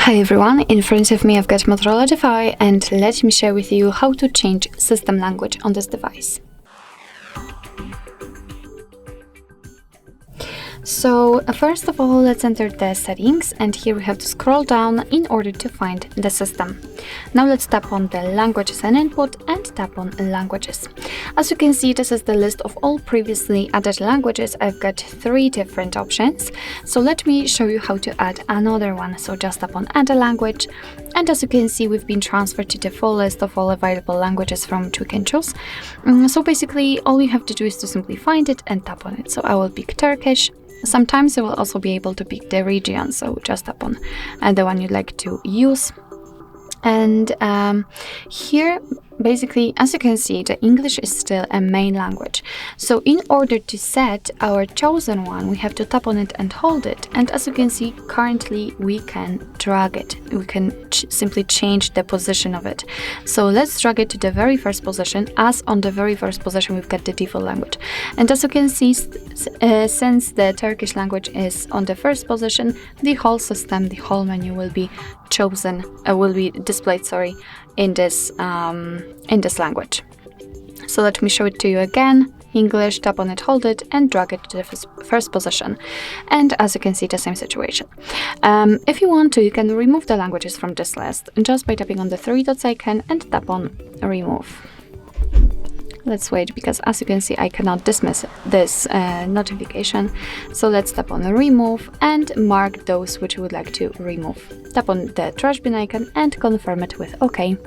Hi everyone, in front of me I've got MOTOROLA Defy, and let me share with you how to change system language on this device. So first of all, let's enter the settings, and here we have to scroll down in order to find the system. Now let's tap on the languages and input and tap on languages. As you can see, this is the list of all previously added languages. I've got 3 different options. So let me show you how to add another one. So just tap on add a language, and as you can see, we've been transferred to the full list of all available languages from which we can choose. So basically all you have to do is to simply find it and tap on it. So I will pick Turkish. Sometimes you will also be able to pick the region, so just tap on the one you'd like to use. And here, basically, as you can see, the English is still a main language. So in order to set our chosen one, we have to tap on it and hold it. And as you can see, currently we can drag it. We can simply change the position of it. So let's drag it to the very first position, as on the very first position we've got the default language. And as you can see, since the Turkish language is on the first position, the whole system, the whole menu will be chosen, will be displayed, in this language. So let me show it to you again. English, tap on it, hold it, and drag it to the first position. And as you can see, the same situation. If you want to, you can remove the languages from this list just by tapping on the 3 dots icon and tap on remove. Let's wait, because as you can see, I cannot dismiss this notification. So let's tap on remove and mark those which we would like to remove. Tap on the trash bin icon and confirm it with OK.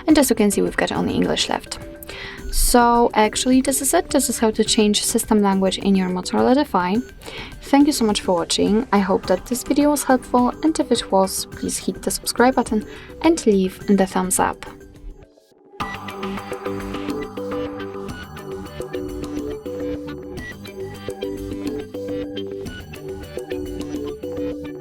And as you can see, we've got only English left. So actually, this is it. This is how to change system language in your MOTOROLA Defy. Thank you so much for watching. I hope that this video was helpful, and if it was, please hit the subscribe button and leave the thumbs up.